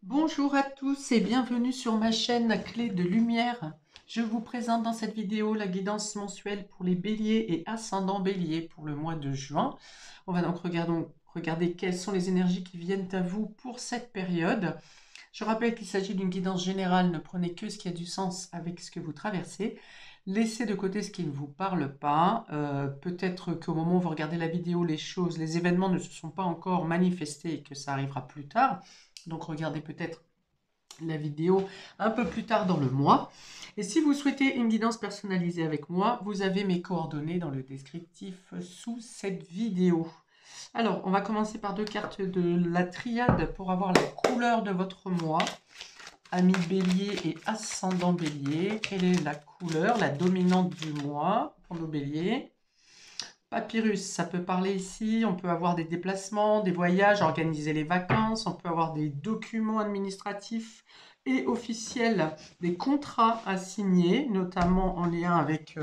Bonjour à tous et bienvenue sur ma chaîne Clé de Lumière. Je vous présente dans cette vidéo la guidance mensuelle pour les béliers et ascendants béliers pour le mois de juin. On va donc regarder quelles sont les énergies qui viennent à vous pour cette période. Je rappelle qu'il s'agit d'une guidance générale, ne prenez que ce qui a du sens avec ce que vous traversez. Laissez de côté ce qui ne vous parle pas. Peut-être qu'au moment où vous regardez la vidéo, les événements ne se sont pas encore manifestés et que ça arrivera plus tard. Donc regardez peut-être la vidéo un peu plus tard dans le mois. Et si vous souhaitez une guidance personnalisée avec moi, vous avez mes coordonnées dans le descriptif sous cette vidéo. Alors, on va commencer par deux cartes de la triade pour avoir la couleur de votre mois. Ami bélier et ascendant bélier. Quelle est la couleur, la dominante du mois pour nos béliers? Papyrus, ça peut parler ici, on peut avoir des déplacements, des voyages, organiser les vacances, on peut avoir des documents administratifs et officiels, des contrats à signer, notamment en lien avec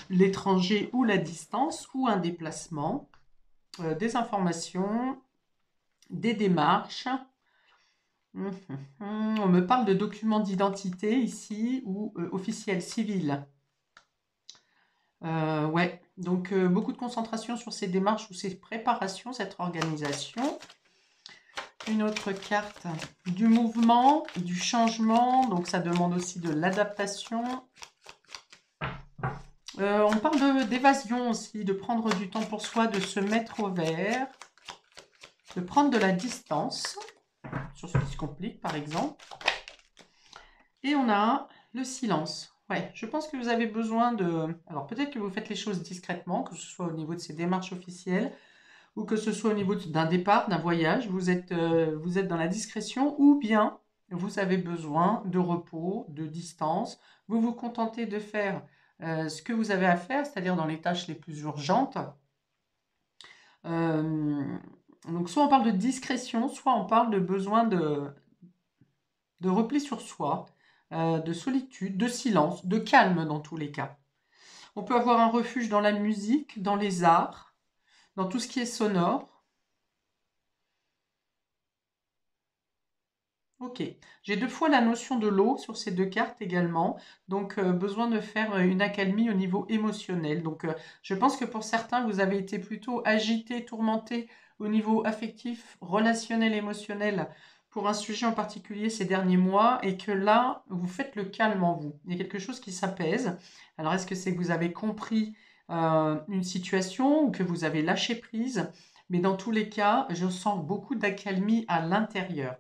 l'étranger ou la distance, ou un déplacement, des informations, des démarches. On me parle de documents d'identité ici, ou officiels, civils. Ouais, donc beaucoup de concentration sur ces démarches ou ces préparations, cette organisation. Une autre carte du mouvement, du changement, donc ça demande aussi de l'adaptation. On parle d'évasion aussi, de prendre du temps pour soi, de se mettre au vert, de prendre de la distance sur ce qui se complique par exemple. Et on a le silence. Ouais, je pense que vous avez besoin de... Alors peut-être que vous faites les choses discrètement, que ce soit au niveau de ces démarches officielles, ou que ce soit au niveau d'un départ, d'un voyage, vous êtes dans la discrétion, ou bien vous avez besoin de repos, de distance, vous vous contentez de faire ce que vous avez à faire, c'est-à-dire dans les tâches les plus urgentes. Donc soit on parle de discrétion, soit on parle de besoin de repli sur soi, de solitude, de silence, de calme dans tous les cas. On peut avoir un refuge dans la musique, dans les arts, dans tout ce qui est sonore. Ok, j'ai deux fois la notion de l'eau sur ces deux cartes également, donc besoin de faire une accalmie au niveau émotionnel. Donc je pense que pour certains, vous avez été plutôt agité, tourmenté au niveau affectif, relationnel, émotionnel pour un sujet en particulier ces derniers mois et que là, vous faites le calme en vous. Il y a quelque chose qui s'apaise. Alors est-ce que c'est que vous avez compris une situation ou que vous avez lâché prise? Mais dans tous les cas, je sens beaucoup d'accalmie à l'intérieur.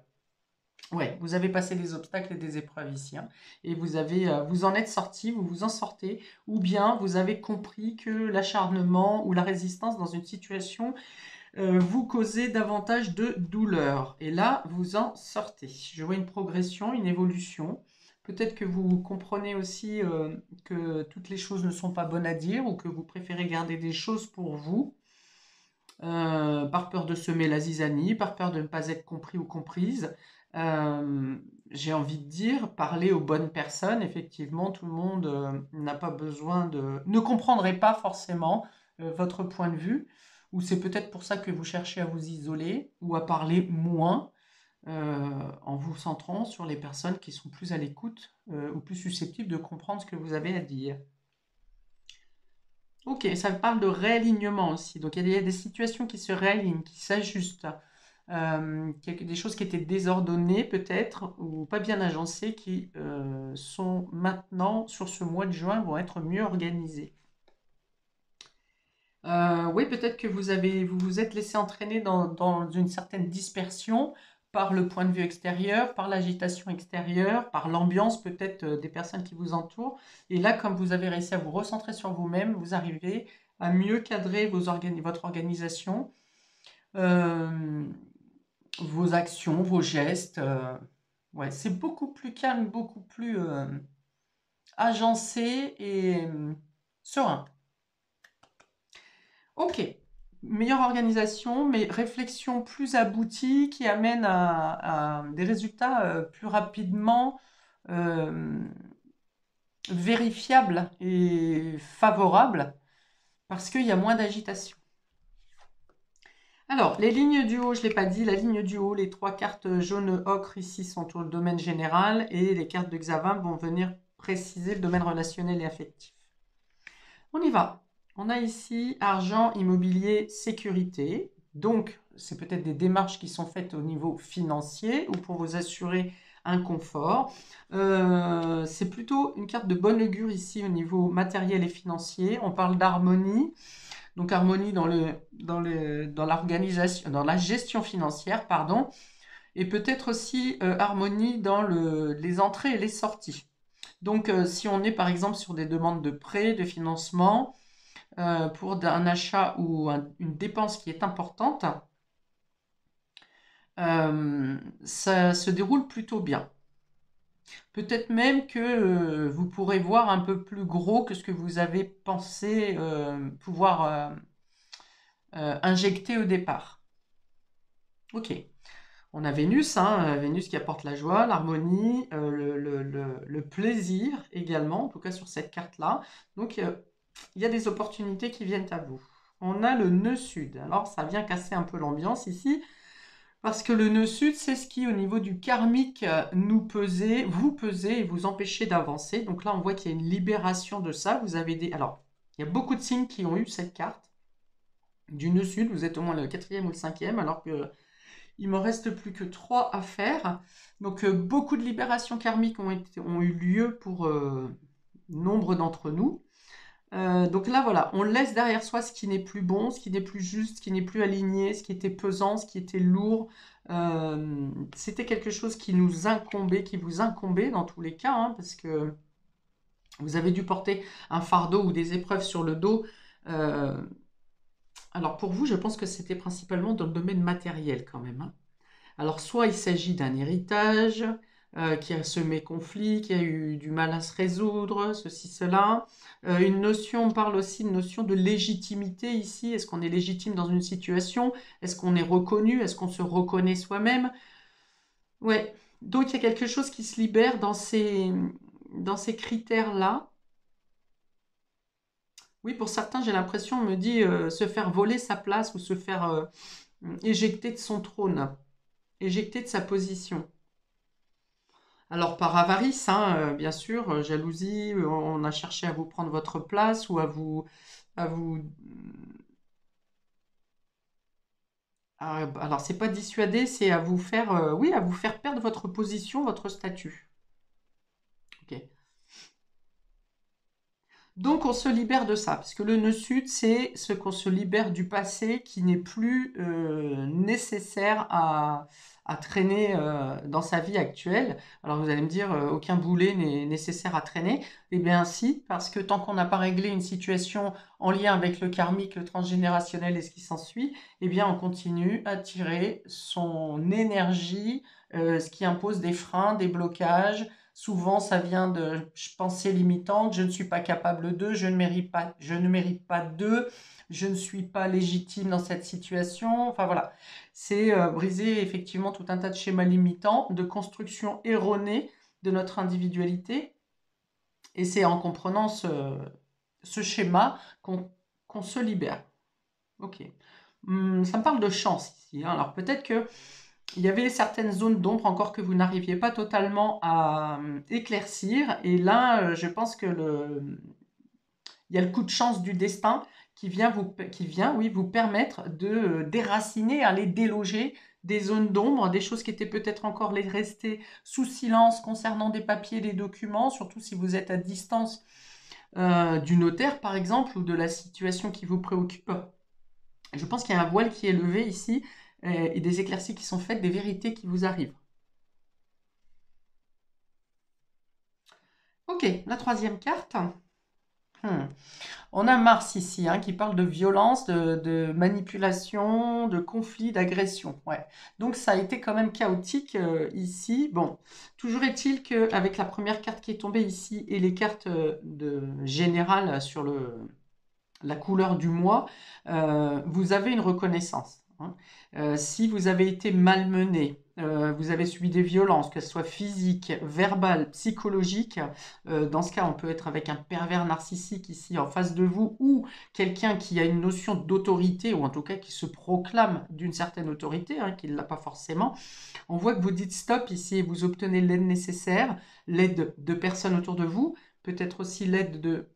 Ouais, vous avez passé des obstacles et des épreuves ici, hein, et vous en êtes sorti, vous vous en sortez, ou bien vous avez compris que l'acharnement ou la résistance dans une situation vous causait davantage de douleur. Et là, vous en sortez. Je vois une progression, une évolution. Peut-être que vous comprenez aussi que toutes les choses ne sont pas bonnes à dire ou que vous préférez garder des choses pour vous, par peur de semer la zizanie, par peur de ne pas être compris ou comprise. Euh, j'ai envie de dire, parler aux bonnes personnes. Effectivement, tout le monde n'a pas besoin ne comprendrait pas forcément votre point de vue, ou c'est peut-être pour ça que vous cherchez à vous isoler ou à parler moins, en vous centrant sur les personnes qui sont plus à l'écoute ou plus susceptibles de comprendre ce que vous avez à dire. Ok, ça parle de réalignement aussi. Donc il y a des situations qui se réalignent, qui s'ajustent. Des choses qui étaient désordonnées peut-être ou pas bien agencées qui sont maintenant, sur ce mois de juin, vont être mieux organisées. Oui, peut-être que vous vous êtes laissé entraîner dans une certaine dispersion par le point de vue extérieur, par l'agitation extérieure, par l'ambiance peut-être des personnes qui vous entourent. Et là, comme vous avez réussi à vous recentrer sur vous-même, vous arrivez à mieux cadrer votre organisation, euh, vos actions, vos gestes. Ouais, c'est beaucoup plus calme, beaucoup plus agencé et serein. Ok, meilleure organisation, mais réflexion plus aboutie qui amène à des résultats plus rapidement euh, vérifiables et favorables parce qu'il y a moins d'agitation. Alors, les lignes du haut, je ne l'ai pas dit, la ligne du haut, les 3 cartes jaune ocre ici sont au domaine général et les cartes de Xavin vont venir préciser le domaine relationnel et affectif. On y va. On a ici argent, immobilier, sécurité. Donc, c'est peut-être des démarches qui sont faites au niveau financier ou pour vous assurer un confort. C'est plutôt une carte de bonne augure ici au niveau matériel et financier. On parle d'harmonie. Donc harmonie dans l'organisation, dans la gestion financière, pardon, et peut-être aussi harmonie dans les entrées et les sorties. Donc si on est par exemple sur des demandes de prêt, de financement, pour un achat ou une dépense qui est importante, ça se déroule plutôt bien. Peut-être même que vous pourrez voir un peu plus gros que ce que vous avez pensé pouvoir injecter au départ. Ok. On a Vénus, hein, Vénus qui apporte la joie, l'harmonie, le plaisir également, en tout cas sur cette carte-là. Donc il y a des opportunités qui viennent à vous. On a le nœud sud. Alors ça vient casser un peu l'ambiance ici, parce que le nœud sud, c'est ce qui, au niveau du karmique, vous pesez et vous empêchez d'avancer. Donc là, on voit qu'il y a une libération de ça. Vous avez Alors, il y a beaucoup de signes qui ont eu cette carte. Du nœud sud, vous êtes au moins le 4e ou le 5e, alors que il me reste plus que 3 à faire. Donc beaucoup de libérations karmiques ont eu lieu pour nombre d'entre nous. Donc là, voilà, on laisse derrière soi ce qui n'est plus bon, ce qui n'est plus juste, ce qui n'est plus aligné, ce qui était pesant, ce qui était lourd. C'était quelque chose qui nous incombait, qui vous incombait dans tous les cas, hein, parce que vous avez dû porter un fardeau ou des épreuves sur le dos. Alors pour vous, je pense que c'était principalement dans le domaine matériel quand même, hein. Alors, soit il s'agit d'un héritage qui a semé conflit, qui a eu du mal à se résoudre, ceci, cela. On parle aussi de notion de légitimité ici. Est-ce qu'on est légitime dans une situation? Est-ce qu'on est reconnu? Est-ce qu'on se reconnaît soi-même? Ouais. Donc, il y a quelque chose qui se libère dans ces critères-là. Oui, pour certains, j'ai l'impression, on me dit se faire voler sa place ou se faire éjecter de son trône, éjecter de sa position. Alors par avarice, hein, bien sûr, jalousie, on a cherché à vous prendre votre place ou à vous, alors c'est pas dissuader, c'est à vous faire, oui, à vous faire perdre votre position, votre statut. Ok. Donc on se libère de ça, parce que le nœud sud, c'est ce qu'on se libère du passé qui n'est plus nécessaire à traîner dans sa vie actuelle. Alors vous allez me dire, aucun boulet n'est nécessaire à traîner. Eh bien si, parce que tant qu'on n'a pas réglé une situation en lien avec le karmique, le transgénérationnel et ce qui s'ensuit, eh bien on continue à tirer son énergie, ce qui impose des freins, des blocages. Souvent, ça vient de pensées limitantes. Je ne suis pas capable de, je ne mérite pas de, je ne suis pas légitime dans cette situation. Enfin voilà, c'est briser effectivement tout un tas de schémas limitants, de construction erronée de notre individualité. Et c'est en comprenant ce schéma qu'on se libère. Ok. Ça me parle de chance ici, hein. Alors peut-être que il y avait certaines zones d'ombre encore que vous n'arriviez pas totalement à éclaircir. Et là, je pense que il y a le coup de chance du destin qui vient, oui, vous permettre de déraciner, aller déloger des zones d'ombre, des choses qui étaient peut-être encore restées sous silence concernant des papiers, des documents, surtout si vous êtes à distance du notaire, par exemple, ou de la situation qui vous préoccupe. Je pense qu'il y a un voile qui est levé ici et des éclaircies qui sont faites, des vérités qui vous arrivent. Ok, la troisième carte. Hmm. On a Mars ici, hein, qui parle de violence, de manipulation, de conflit, d'agression. Ouais. Donc ça a été quand même chaotique ici. Bon, toujours est-il qu'avec la première carte qui est tombée ici et les cartes générales sur la couleur du mois, vous avez une reconnaissance, hein. Si vous avez été malmené, vous avez subi des violences, que ce soit physiques, verbales, psychologiques. Dans ce cas, on peut être avec un pervers narcissique ici en face de vous ou quelqu'un qui a une notion d'autorité ou en tout cas qui se proclame d'une certaine autorité, hein, qui ne l'a pas forcément. On voit que vous dites stop ici et vous obtenez l'aide nécessaire, l'aide de personnes autour de vous, peut-être aussi l'aide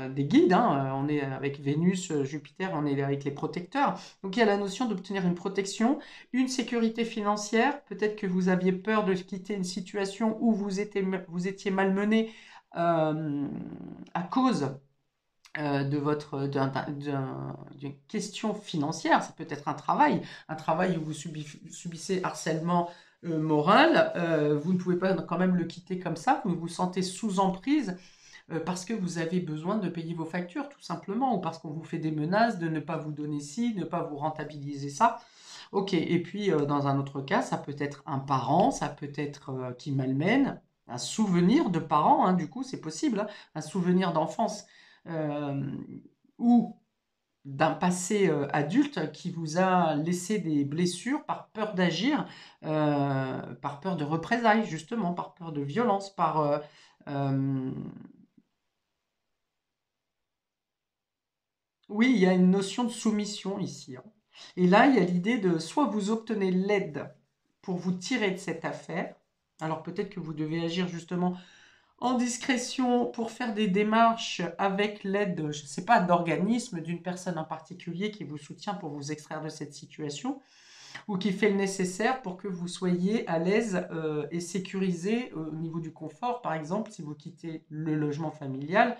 des guides, hein, on est avec Vénus, Jupiter, on est avec les protecteurs. Donc il y a la notion d'obtenir une protection, une sécurité financière. Peut-être que vous aviez peur de quitter une situation où vous étiez malmené à cause d'une question financière. Ça peut être un travail où vous subissez harcèlement moral. Vous ne pouvez pas quand même le quitter comme ça. Vous vous sentez sous emprise parce que vous avez besoin de payer vos factures, tout simplement, ou parce qu'on vous fait des menaces de ne pas vous donner ci, de ne pas vous rentabiliser ça. Ok, et puis dans un autre cas, ça peut être un parent, ça peut être qui malmène, un souvenir de parent, hein, du coup, c'est possible, hein, un souvenir d'enfance euh, ou d'un passé adulte qui vous a laissé des blessures par peur d'agir, par peur de représailles, justement, par peur de violence, euh, Oui, il y a une notion de soumission ici, hein. Et là, il y a l'idée de soit vous obtenez l'aide pour vous tirer de cette affaire, alors peut-être que vous devez agir justement en discrétion pour faire des démarches avec l'aide, je ne sais pas, d'organismes, d'une personne en particulier qui vous soutient pour vous extraire de cette situation, ou qui fait le nécessaire pour que vous soyez à l'aise et sécurisé au niveau du confort, par exemple, si vous quittez le logement familial,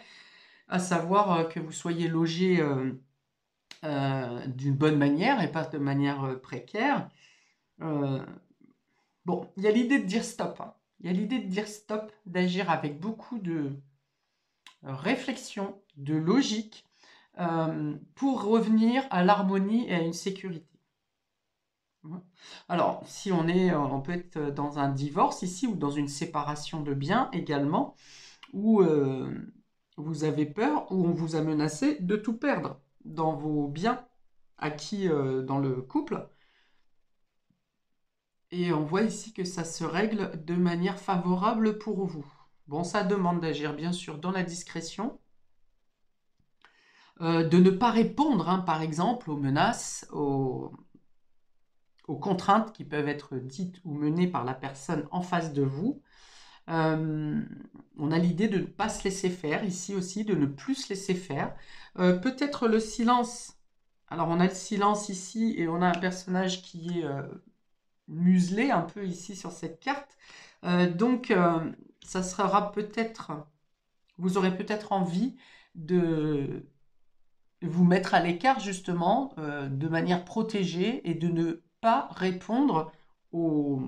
à savoir que vous soyez logé d'une bonne manière et pas de manière précaire. Euh, bon, il y a l'idée de dire stop, hein. Il y a l'idée de dire stop, d'agir avec beaucoup de réflexion, de logique, pour revenir à l'harmonie et à une sécurité. Alors, si on peut être dans un divorce ici ou dans une séparation de biens également, où vous avez peur, où on vous a menacé de tout perdre dans vos biens acquis dans le couple. Et on voit ici que ça se règle de manière favorable pour vous. Bon, ça demande d'agir bien sûr dans la discrétion, de ne pas répondre, hein, par exemple, aux menaces, aux contraintes qui peuvent être dites ou menées par la personne en face de vous. Euh, on a l'idée de ne pas se laisser faire, ici aussi, de ne plus se laisser faire. Peut-être le silence. Alors on a le silence ici et on a un personnage qui est muselé un peu ici sur cette carte. Donc ça sera peut-être, vous aurez peut-être envie de vous mettre à l'écart justement de manière protégée et de ne pas répondre aux,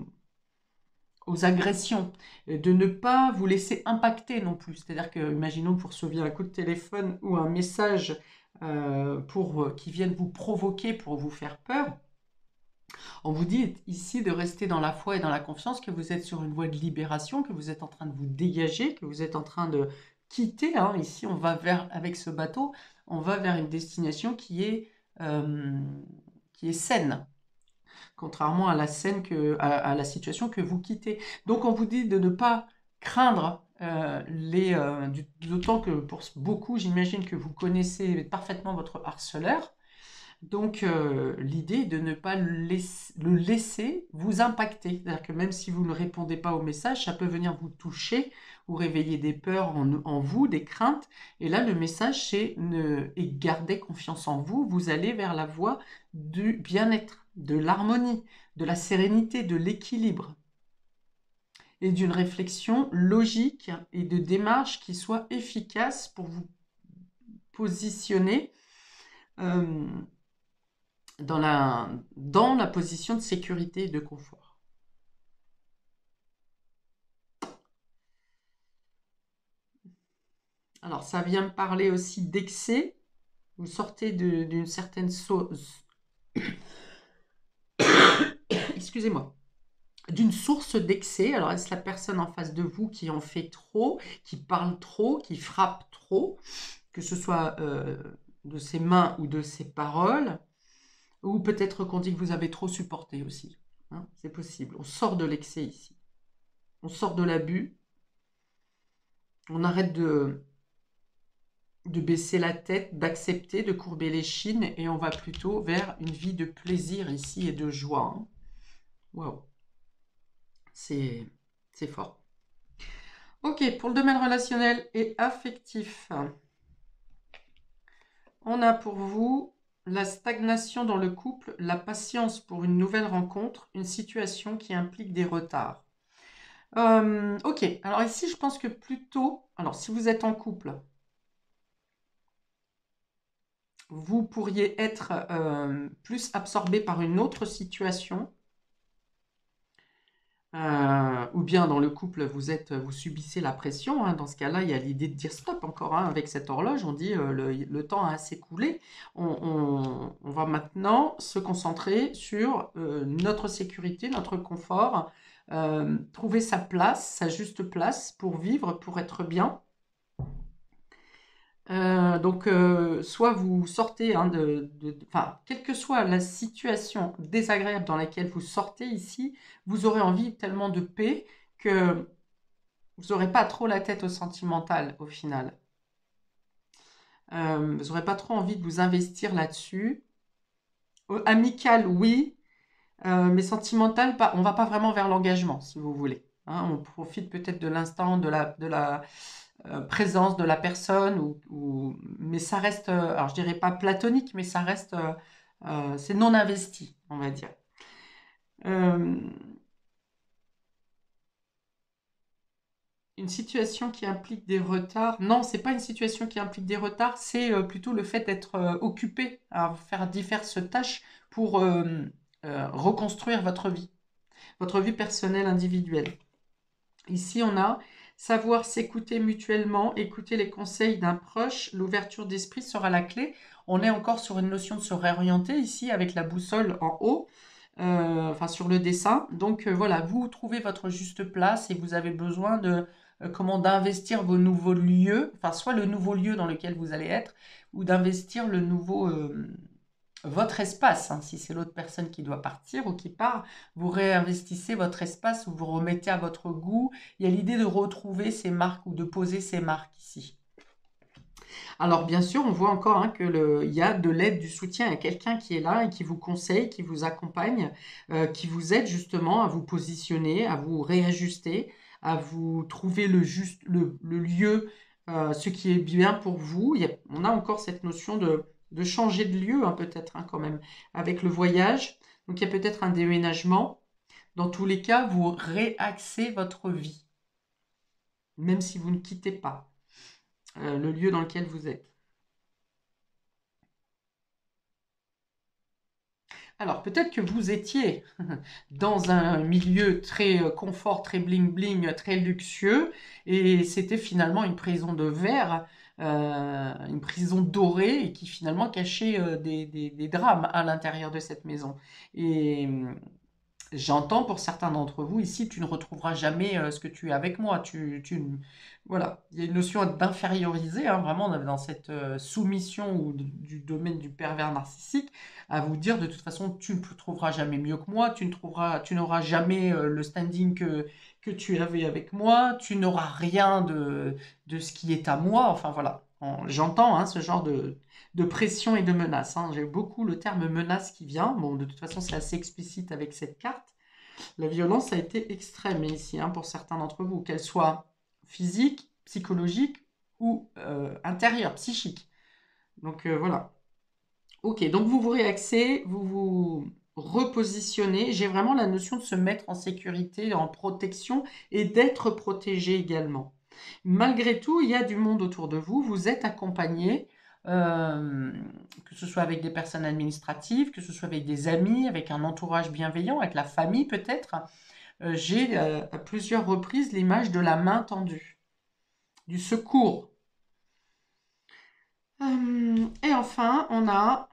aux agressions, de ne pas vous laisser impacter non plus. C'est-à-dire que, imaginons que vous receviez un coup de téléphone ou un message qui vienne vous provoquer pour vous faire peur. On vous dit ici de rester dans la foi et dans la confiance, que vous êtes sur une voie de libération, que vous êtes en train de vous dégager, que vous êtes en train de quitter, hein. Ici, on va avec ce bateau, on va vers une destination euh, qui est saine, contrairement à à la situation que vous quittez. Donc on vous dit de ne pas craindre d'autant que pour beaucoup, j'imagine que vous connaissez parfaitement votre harceleur. Donc l'idée est de ne pas le laisser vous impacter. C'est-à-dire que même si vous ne répondez pas au message, ça peut venir vous toucher ou réveiller des peurs en vous, des craintes. Et là, le message, et gardez confiance en vous. Vous allez vers la voie du bien-être, de l'harmonie, de la sérénité, de l'équilibre et d'une réflexion logique et de démarche qui soit efficace pour vous positionner euh, dans la position de sécurité et de confort. Alors, ça vient me parler aussi d'excès. Vous sortez d'une certaine excusez-moi, d'une source d'excès. Alors, est-ce la personne en face de vous qui en fait trop, qui parle trop, qui frappe trop, que ce soit de ses mains ou de ses paroles, ou peut-être qu'on dit que vous avez trop supporté aussi. hein, c'est possible. On sort de l'excès ici. On sort de l'abus. On arrête de baisser la tête, d'accepter, de courber les chines, et on va plutôt vers une vie de plaisir ici et de joie. Hein. Waouh, c'est fort. Ok, pour le domaine relationnel et affectif, on a pour vous la stagnation dans le couple, la patience pour une nouvelle rencontre, une situation qui implique des retards. Ok, alors ici je pense que plutôt, alors si vous êtes en couple, vous pourriez être plus absorbé par une autre situation, ou bien dans le couple, vous subissez la pression. Hein. Dans ce cas-là, il y a l'idée de dire stop encore. Hein. Avec cette horloge, on dit le temps a assez coulé. On va maintenant se concentrer sur notre sécurité, notre confort, trouver sa place, sa juste place pour vivre, pour être bien. Donc, soit vous sortez, hein, enfin, quelle que soit la situation désagréable dans laquelle vous sortez ici, vous aurez envie tellement de paix que vous n'aurez pas trop la tête au sentimental au final. Vous n'aurez pas trop envie de vous investir là-dessus. Amical, oui, mais sentimental, pas, on va pas vraiment vers l'engagement, si vous voulez. Hein. On profite peut-être de l'instant, de la présence de la personne, mais ça reste, alors je dirais pas platonique, mais ça reste, c'est non investi, on va dire. Euh, une situation qui implique des retards, non, c'est pas une situation qui implique des retards, c'est plutôt le fait d'être occupé à faire diverses tâches pour reconstruire votre vie personnelle individuelle. Ici, on a savoir s'écouter mutuellement, écouter les conseils d'un proche, l'ouverture d'esprit sera la clé. On est encore sur une notion de se réorienter ici avec la boussole en haut, enfin sur le dessin. Donc voilà, vous trouvez votre juste place et vous avez besoin de d'investir vos nouveaux lieux, enfin soit le nouveau lieu dans lequel vous allez être, ou d'investir le nouveau votre espace. Hein. Si c'est l'autre personne qui doit partir ou qui part, vous réinvestissez votre espace ou vous remettez à votre goût. Il y a l'idée de retrouver ces marques ou de poser ces marques ici. Alors bien sûr, on voit encore hein, il y a de l'aide, du soutien à quelqu'un qui est là et qui vous conseille, qui vous accompagne, qui vous aide justement à vous positionner, à vous réajuster, à vous trouver le lieu, ce qui est bien pour vous. On a encore cette notion de changer de lieu hein, peut-être hein, quand même avec le voyage. Donc il y a peut-être un déménagement. Dans tous les cas, vous réaxez votre vie, même si vous ne quittez pas le lieu dans lequel vous êtes. Alors, peut-être que vous étiez dans un milieu très confort, très bling-bling, très luxueux, et c'était finalement une prison de verre, une prison dorée, et qui finalement cachait des drames à l'intérieur de cette maison. Et j'entends pour certains d'entre vous ici, tu ne retrouveras jamais ce que tu es avec moi. Voilà, il y a une notion d'inférioriser, hein, vraiment dans cette soumission ou du domaine du pervers narcissique, à vous dire de toute façon, tu ne trouveras jamais mieux que moi, tu n'auras jamais le standing que tu avais avec moi, tu n'auras rien de ce qui est à moi. Enfin voilà, j'entends hein, ce genre de pression et de menace. Hein. J'ai beaucoup le terme menace qui vient. Bon, de toute façon, c'est assez explicite avec cette carte. La violence a été extrême ici hein, pour certains d'entre vous, qu'elle soit physique, psychologique ou intérieure, psychique. Donc voilà. Ok, donc vous vous réaxez, vous vous repositionnez. J'ai vraiment la notion de se mettre en sécurité, en protection et d'être protégé également. Malgré tout, il y a du monde autour de vous, vous êtes accompagné, euh, que ce soit avec des personnes administratives, que ce soit avec des amis, avec un entourage bienveillant, avec la famille peut-être. J'ai à plusieurs reprises l'image de la main tendue, du secours. Et enfin, on a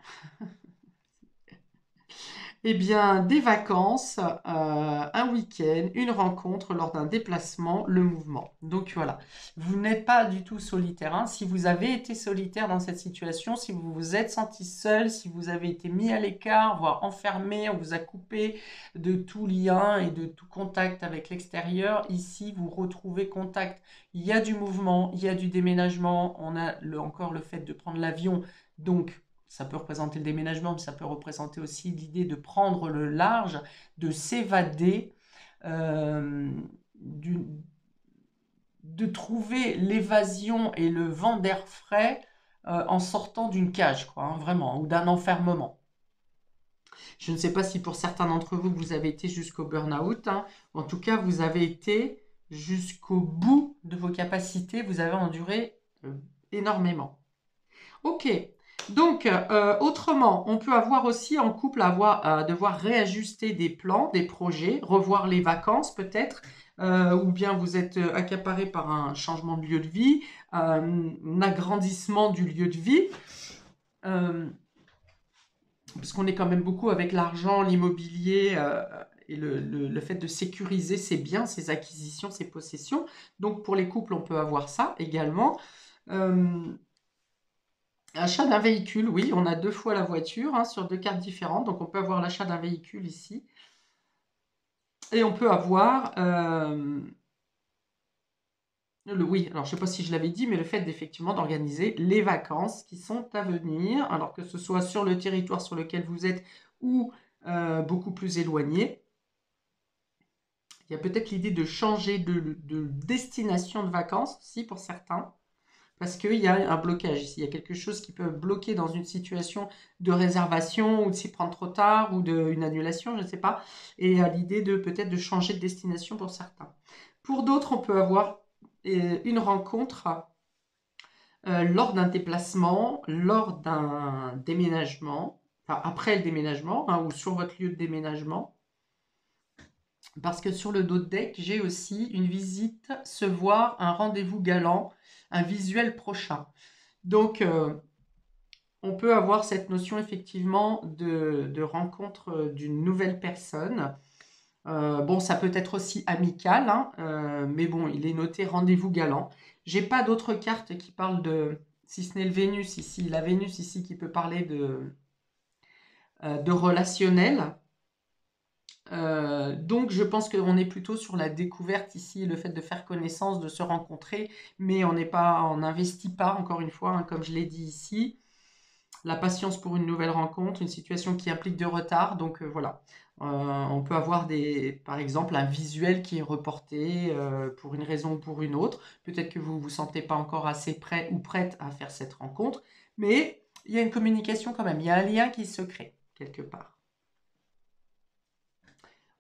eh bien, des vacances, un week-end, une rencontre lors d'un déplacement, le mouvement. Donc voilà, vous n'êtes pas du tout solitaire, hein. Si vous avez été solitaire dans cette situation, si vous vous êtes senti seul, si vous avez été mis à l'écart, voire enfermé, on vous a coupé de tout lien et de tout contact avec l'extérieur, ici vous retrouvez contact. Il y a du mouvement, il y a du déménagement, on a encore le fait de prendre l'avion, donc ça peut représenter le déménagement, mais ça peut représenter aussi l'idée de prendre le large, de s'évader, euh, de trouver l'évasion et le vent d'air frais en sortant d'une cage, quoi, hein, vraiment, ou d'un enfermement. Je ne sais pas si pour certains d'entre vous, vous avez été jusqu'au burn-out, hein. En tout cas, vous avez été jusqu'au bout de vos capacités, vous avez enduré énormément. Ok, donc autrement, on peut avoir aussi en couple devoir réajuster des plans, des projets, revoir les vacances peut-être, ou bien vous êtes accaparé par un changement de lieu de vie, un agrandissement du lieu de vie, parce qu'on est quand même beaucoup avec l'argent, l'immobilier et le fait de sécuriser ses biens, ses acquisitions, ses possessions. Donc pour les couples, on peut avoir ça également. Achat d'un véhicule, oui, on a 2 fois la voiture, hein, sur 2 cartes différentes. Donc on peut avoir l'achat d'un véhicule ici. Et on peut avoir, oui, alors je ne sais pas si je l'avais dit, mais le fait d'effectivement d'organiser les vacances qui sont à venir, alors que ce soit sur le territoire sur lequel vous êtes ou beaucoup plus éloigné. Il y a peut-être l'idée de changer de destination de vacances aussi pour certains. Parce qu'il y a un blocage ici, il y a quelque chose qui peut bloquer dans une situation de réservation ou de s'y prendre trop tard ou d'une annulation, je ne sais pas. Et à l'idée de peut-être de changer de destination pour certains. Pour d'autres, on peut avoir une rencontre lors d'un déplacement, lors d'un déménagement, enfin après le déménagement, hein, ou sur votre lieu de déménagement. Parce que sur le dos de deck, j'ai aussi une visite, se voir, un rendez-vous galant, un visuel prochain. Donc, on peut avoir cette notion effectivement de rencontre d'une nouvelle personne. Bon, ça peut être aussi amical, hein, mais bon, il est noté rendez-vous galant. J'ai pas d'autres cartes qui parlent si ce n'est le Vénus ici, la Vénus ici qui peut parler de relationnel. Donc je pense qu'on est plutôt sur la découverte ici, le fait de faire connaissance, de se rencontrer, mais on n'investit pas, encore une fois, hein, comme je l'ai dit ici. La patience pour une nouvelle rencontre, une situation qui implique de retard, donc voilà. On peut avoir par exemple un visuel qui est reporté pour une raison ou pour une autre. Peut-être que vous ne vous sentez pas encore assez prêt ou prête à faire cette rencontre, mais il y a une communication quand même, il y a un lien qui se crée quelque part.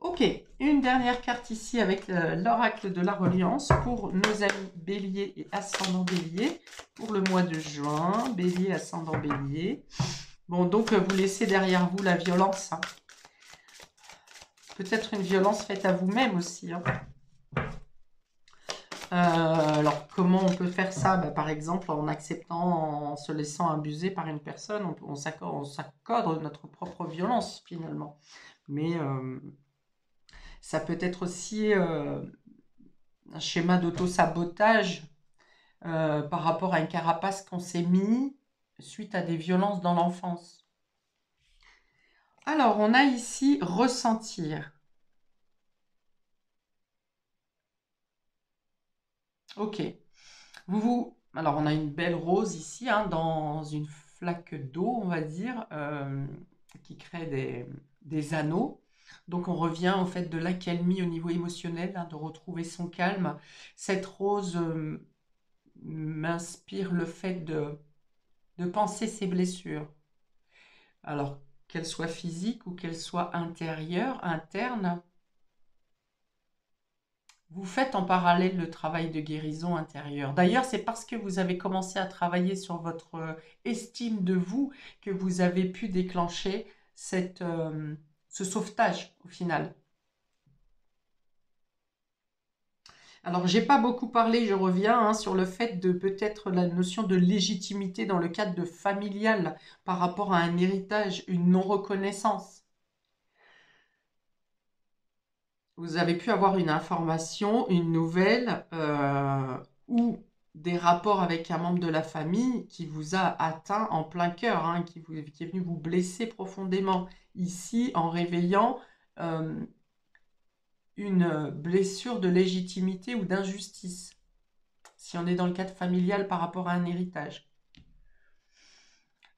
Ok, une dernière carte ici avec l'oracle de la reliance pour nos amis Bélier et Ascendant Bélier pour le mois de juin. Bélier, Ascendant Bélier. Bon, donc vous laissez derrière vous la violence, hein. Peut-être une violence faite à vous-même aussi, hein. Alors, comment on peut faire ça? Bah, par exemple, en acceptant, en se laissant abuser par une personne, on s'accorde notre propre violence finalement. Mais ça peut être aussi un schéma d'auto-sabotage par rapport à une carapace qu'on s'est mis suite à des violences dans l'enfance. Alors, on a ici ressentir. Ok. Alors, on a une belle rose ici, hein, dans une flaque d'eau, on va dire, qui crée des anneaux. Donc, on revient au fait de l'accalmie au niveau émotionnel, hein, de retrouver son calme. Cette rose m'inspire le fait de penser ses blessures. Alors, qu'elles soient physiques ou qu'elles soient intérieures, internes, vous faites en parallèle le travail de guérison intérieure. D'ailleurs, c'est parce que vous avez commencé à travailler sur votre estime de vous que vous avez pu déclencher ce sauvetage au final. Alors, j'ai pas beaucoup parlé, je reviens, hein, sur le fait de peut-être la notion de légitimité dans le cadre de familial par rapport à un héritage, une non-reconnaissance. vous avez pu avoir une information, une nouvelle ou des rapports avec un membre de la famille qui vous a atteint en plein cœur, hein, qui est venu vous blesser profondément ici en réveillant euh, une blessure de légitimité ou d'injustice, si on est dans le cadre familial par rapport à un héritage.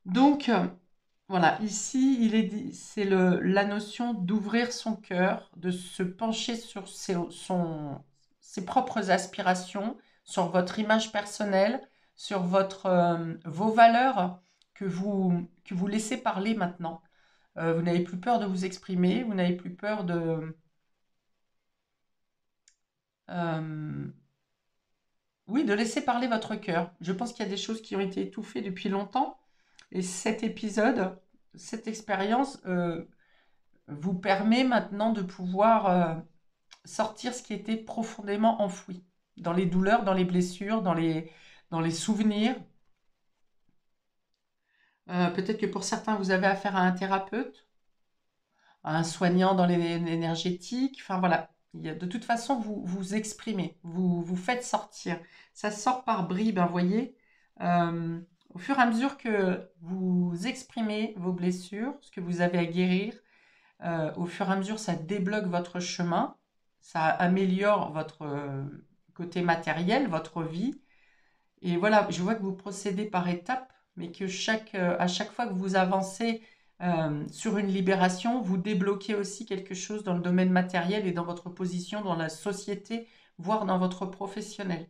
Donc, voilà, ici, c'est la notion d'ouvrir son cœur, de se pencher sur ses propres aspirations, sur votre image personnelle, sur vos valeurs que vous laissez parler maintenant. Vous n'avez plus peur de vous exprimer, vous n'avez plus peur euh, oui, de laisser parler votre cœur. Je pense qu'il y a des choses qui ont été étouffées depuis longtemps. Et cet épisode, cette expérience vous permet maintenant de pouvoir sortir ce qui était profondément enfoui. Dans les douleurs, dans les blessures, dans les souvenirs. Peut-être que pour certains, vous avez affaire à un thérapeute, à un soignant dans l'énergétique. Enfin voilà, de toute façon, vous vous exprimez, vous faites sortir. Ça sort par bribes, hein, voyez. Euh, Au fur et à mesure que vous exprimez vos blessures, ce que vous avez à guérir, au fur et à mesure, ça débloque votre chemin, ça améliore votre côté matériel, votre vie. Et voilà, je vois que vous procédez par étapes, mais que à chaque fois que vous avancez sur une libération, vous débloquez aussi quelque chose dans le domaine matériel et dans votre position dans la société, voire dans votre professionnel.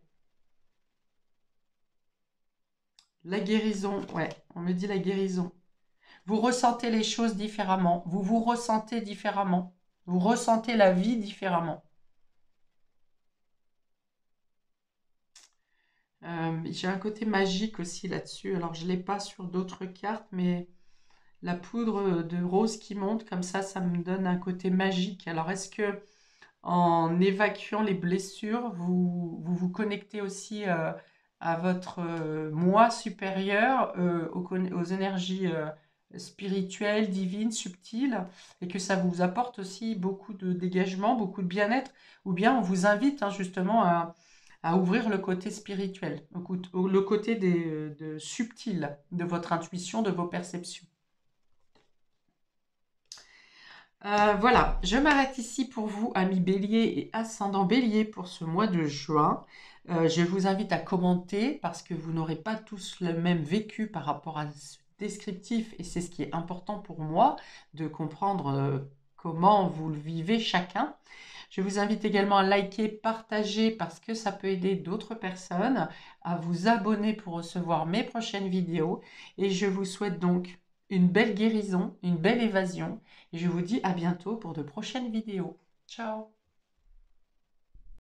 La guérison, ouais, on me dit la guérison. Vous ressentez les choses différemment, vous vous ressentez différemment, vous ressentez la vie différemment. J'ai un côté magique aussi là-dessus. Alors, je ne l'ai pas sur d'autres cartes, mais la poudre de rose qui monte comme ça me donne un côté magique. Alors, est-ce que en évacuant les blessures, vous connectez aussi à votre moi supérieur, aux énergies spirituelles, divines, subtiles, et que ça vous apporte aussi beaucoup de dégagement, beaucoup de bien-être, ou bien on vous invite hein, justement à ouvrir le côté spirituel, le côté subtil de votre intuition, de vos perceptions. Voilà, je m'arrête ici pour vous, amis bélier et ascendant bélier, pour ce mois de juin. Je vous invite à commenter parce que vous n'aurez pas tous le même vécu par rapport à ce descriptif et c'est ce qui est important pour moi de comprendre comment vous le vivez chacun. Je vous invite également à liker, partager parce que ça peut aider d'autres personnes, à vous abonner pour recevoir mes prochaines vidéos et je vous souhaite donc une belle guérison, une belle évasion et je vous dis à bientôt pour de prochaines vidéos. Ciao!